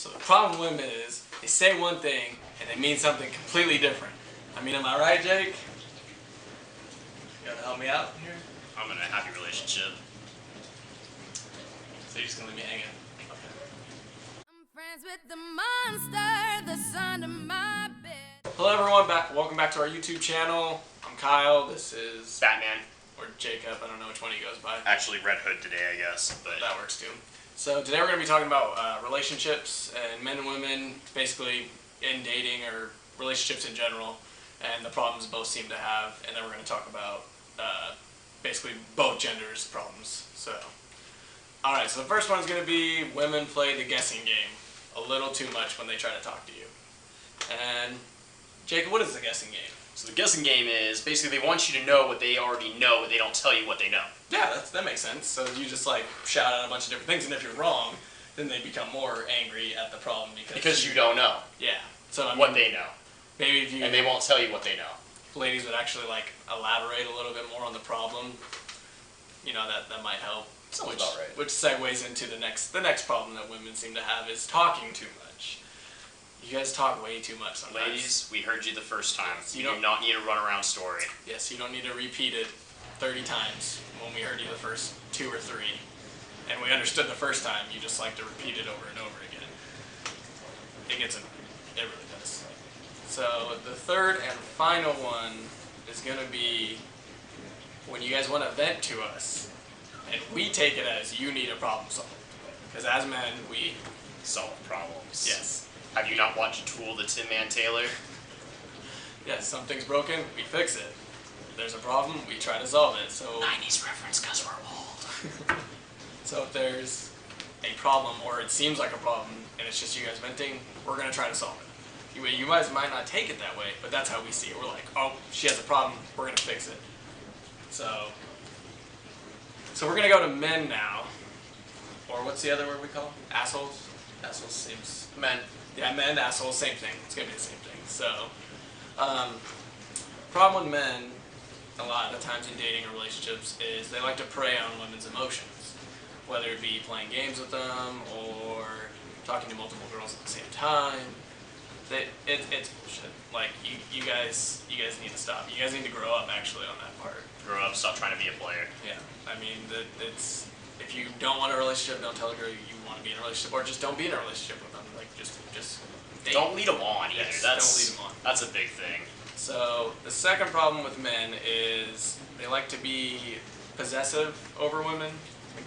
So the problem with women is they say one thing and they mean something completely different. I mean, am I right, Jake? You gotta help me out here? I'm in a happy relationship. So you're just gonna leave me hanging? Okay. I'm friends with the monster that's under my bed. Hello everyone, welcome back to our YouTube channel. I'm Kyle, this is... Batman. Or Jacob, I don't know which one he goes by. Actually, Red Hood today, I guess. But that works too. So today we're going to be talking about relationships and men and women, basically in dating or relationships in general, and the problems both seem to have. And then we're going to talk about basically both genders' problems. So, alright, so the first one is going to be women play the guessing game a little too much when they try to talk to you. And Jacob, what is the guessing game? So the guessing game is basically they want you to know what they already know, but they don't tell you what they know. Yeah, that makes sense. So you just like shout out a bunch of different things, and if you're wrong, then they become more angry at the problem because you don't know. Yeah. So I mean, what they know. Maybe if you and they won't tell you what they know. Ladies would actually like elaborate a little bit more on the problem. You know, that might help. Sounds about right. Which segues into the next problem that women seem to have is talking too much. You guys talk way too much sometimes. Ladies, we heard you the first time. Yes, you do not need a runaround story. Yes, you don't need to repeat it 30 times when we heard you the first 2 or 3. And we understood the first time, you just like to repeat it over and over again. It really does. So the third and final one is going to be when you guys want to vent to us, and we take it as you need a problem solved. Because as men, we solve problems. Yes. Have you not watched Tool, the Tin Man Taylor? Yes, something's broken, we fix it. If there's a problem, we try to solve it. So 90s reference because we're old. So if there's a problem, or it seems like a problem, and it's just you guys venting, we're going to try to solve it. You guys might not take it that way, but that's how we see it. We're like, oh, she has a problem, we're going to fix it. So we're going to go to men now. Or what's the other word we call them? Assholes? Assholes seems... Men. Yeah, men, assholes, same thing. It's going to be the same thing. So, problem with men, a lot of the times in dating or relationships, is they like to prey on women's emotions. Whether it be playing games with them, or talking to multiple girls at the same time. It's bullshit. Like, you guys need to stop. You guys need to grow up, actually, on that part. Grow up, stop trying to be a player. Yeah, I mean, it's... If you don't want a relationship, don't tell a girl you want to be in a relationship, or just don't be in a relationship with them. Like, just date. Don't lead them on either. Yes, don't lead them on. That's a big thing. So the second problem with men is they like to be possessive over women,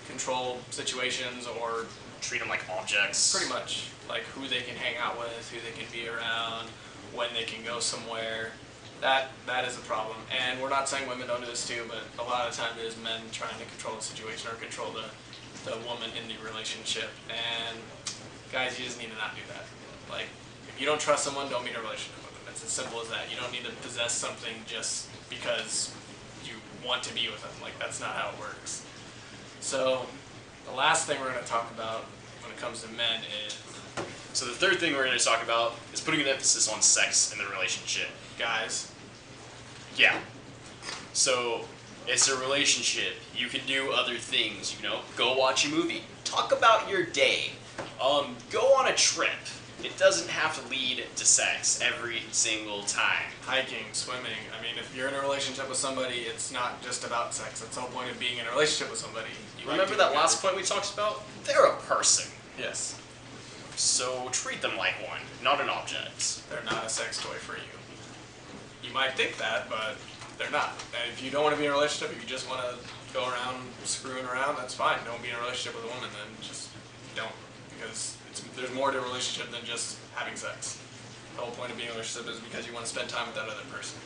control situations, or treat them like objects. Pretty much, like who they can hang out with, who they can be around, when they can go somewhere. That is a problem, and we're not saying women don't do this too, but a lot of the time it is men trying to control the situation or control the woman in the relationship. And guys, you just need to not do that. Like, if you don't trust someone, don't be in a relationship with them. It's as simple as that. You don't need to possess something just because you want to be with them. Like, that's not how it works. So the last thing we're going to talk about when it comes to men is... So the third thing we're going to talk about is putting an emphasis on sex in the relationship. Guys. Yeah. So it's a relationship. You can do other things, you know. Go watch a movie. Talk about your day. Go on a trip. It doesn't have to lead to sex every single time. Hiking, swimming. I mean, if you're in a relationship with somebody, it's not just about sex. That's the whole point of being in a relationship with somebody. Remember that last point we talked about? They're a person. Yes. So treat them like one, not an object. They're not a sex toy for you. You might think that, but they're not. And if you don't want to be in a relationship, if you just want to go around screwing around, that's fine. Don't be in a relationship with a woman, then just don't. Because there's more to a relationship than just having sex. The whole point of being in a relationship is because you want to spend time with that other person.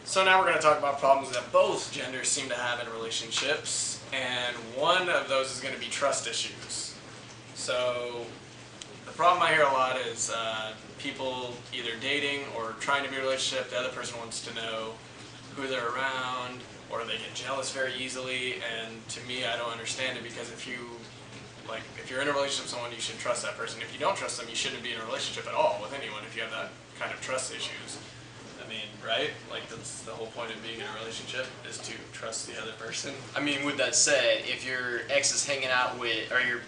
So now we're going to talk about problems that both genders seem to have in relationships, and one of those is going to be trust issues. So the problem I hear a lot is people either dating or trying to be in a relationship, the other person wants to know who they're around, or they get jealous very easily, and to me I don't understand it, because if you're in a relationship with someone, you should trust that person. If you don't trust them, you shouldn't be in a relationship at all with anyone if you have that kind of trust issues. I mean, right? Like, that's the whole point of being in a relationship, is to trust the other person. I mean, with that said, if your ex is hanging out with, or your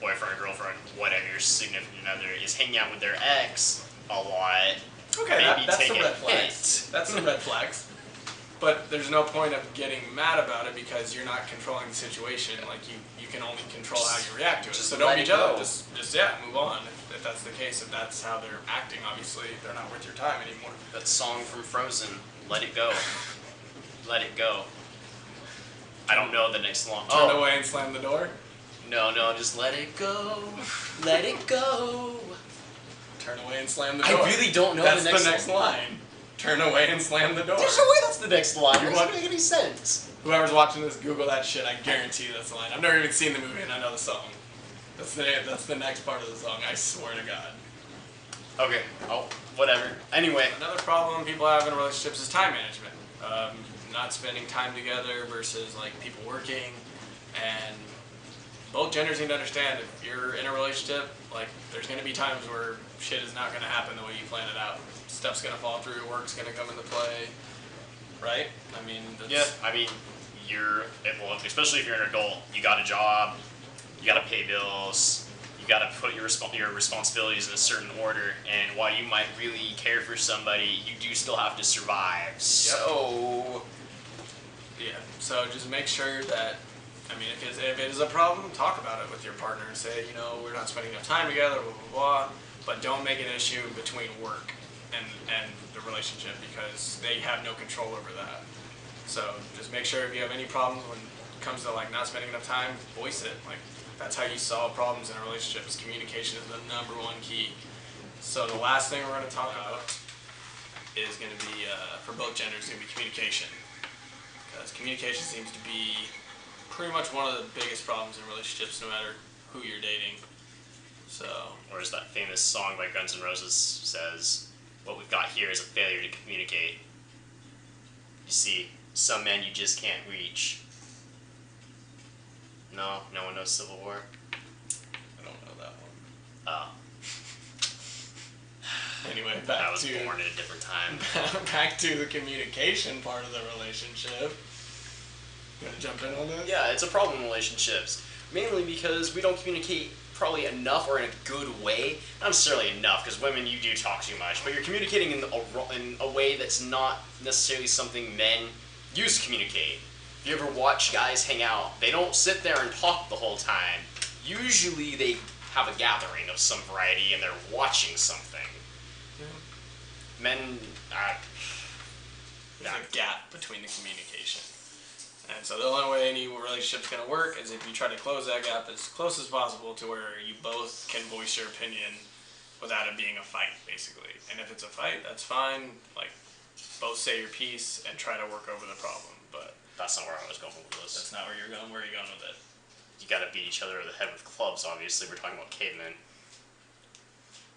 boyfriend, girlfriend, whatever, their significant other is hanging out with their ex a lot, Okay, maybe that's take some a red flags. hint. That's some red flags. But there's no point of getting mad about it because you're not controlling the situation. Like you can only control how you react to it. Just So don't let be it jealous. go. Just move on. If that's the case, if that's how they're acting, obviously they're not worth your time anymore. That song from Frozen, Let It Go. Let It Go. I don't know the next line. Turn away and slam the door. No, just let it go. Let it go. Turn away and slam the I door. really don't know That's the next next line. Turn away and slam the door. There's no way that's the next line. That You doesn't want- make any sense. Whoever's watching this, Google that shit. I guarantee you that's the line. I've never even seen the movie and I know the song. That's the next part of the song. I swear to God. Okay. Oh, whatever. Anyway. Another problem people have in relationships is time management. Not spending time together versus like people working, and both genders need to understand if you're in a relationship, like there's gonna be times where shit is not gonna happen the way you plan it out. Stuff's gonna fall through, work's gonna come into play, right? I mean, Yeah, I mean, well, especially if you're an adult, you got a job, you got to pay bills, you got to put your responsibilities in a certain order, and while you might really care for somebody, you do still have to survive. So, yeah. So just make sure that, I mean, if it is a problem, talk about it with your partner and say, you know, we're not spending enough time together, blah blah blah. But don't make an issue between work and the relationship because they have no control over that. So just make sure if you have any problems when it comes to like not spending enough time, voice it. Like that's how you solve problems in a relationship. Is communication is the number one key. So the last thing we're going to talk about is going to be for both genders going to be communication, because communication seems to be pretty much one of the biggest problems in relationships, no matter who you're dating. So, or as that famous song by Guns N' Roses says, what we've got here is a failure to communicate. You see, some men you just can't reach. No one knows Civil War? I don't know that one. Oh, Anyway, I back was to born at a different time. back to the communication part of the relationship. You want to jump in on this? Yeah, it's a problem in relationships. Mainly because we don't communicate probably enough or in a good way. Not necessarily enough, because women, you do talk too much, but you're communicating in a way that's not necessarily something men use to communicate. If you ever watch guys hang out, they don't sit there and talk the whole time. Usually they have a gathering of some variety and they're watching something. Men, There's a gap between the communication. And so the only way any relationship's going to work is if you try to close that gap as close as possible to where you both can voice your opinion without it being a fight, basically. And if it's a fight, that's fine. Like, both say your piece and try to work over the problem. But that's not where I was going with this. that's not where you're going. Where are you going with it? You gotta beat each other over the head with clubs, obviously. We're talking about cavemen.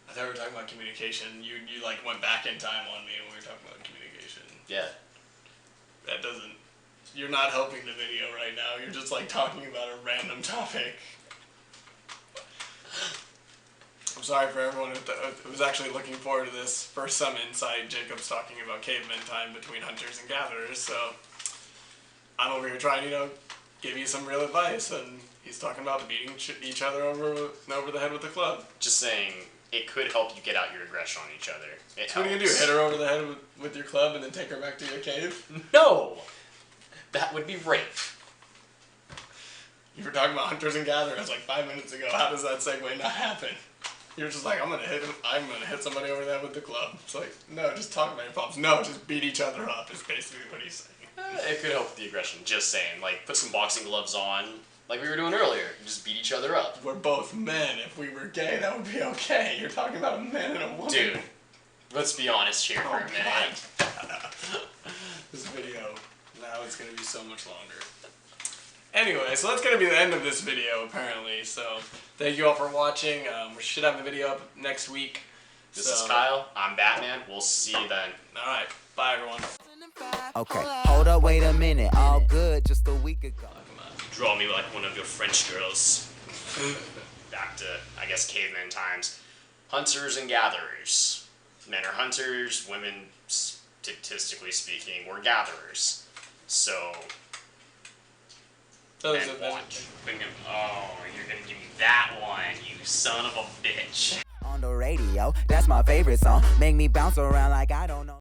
I thought we were talking about communication. You like went back in time on me when we were talking about communication. Yeah. That doesn't. You're not helping the video right now. You're just like talking about a random topic. I'm sorry for everyone who was actually looking forward to this. For some insight, Jacob's talking about caveman time between hunters and gatherers. So I'm over here trying, give you some real advice, and he's talking about beating each other over the head with a club. Just saying, it could help you get out your aggression on each other. It So what are you gonna do? Hit her over the head with your club and then take her back to your cave? No! That would be rape. You were talking about hunters and gatherers like 5 minutes ago. How does that segue not happen? You're just like, I'm gonna hit somebody over the head with the club. It's like, no, just talk about your problems. No, just beat each other up is basically what he's saying. It could help with the aggression. Just saying, like, put some boxing gloves on, like we were doing earlier. Just beat each other up. We're both men. If we were gay, that would be okay. You're talking about a man and a woman. Dude, let's be honest here for a minute. This video, now it's going to be so much longer. Anyway, so that's going to be the end of this video, apparently. So, thank you all for watching. We should have the video up next week. This is Kyle. I'm Batman. We'll see you then. Alright, bye everyone. Okay, hold up, wait a minute. All good just a week ago. Draw me like one of your French girls. Back to, I guess, caveman times. Hunters and gatherers. Men are hunters, women, statistically speaking, were gatherers. So, Those and have been- watch. Thinking, oh, you're gonna give me that one, you son of a bitch. On the radio, that's my favorite song. Make me bounce around like I don't know.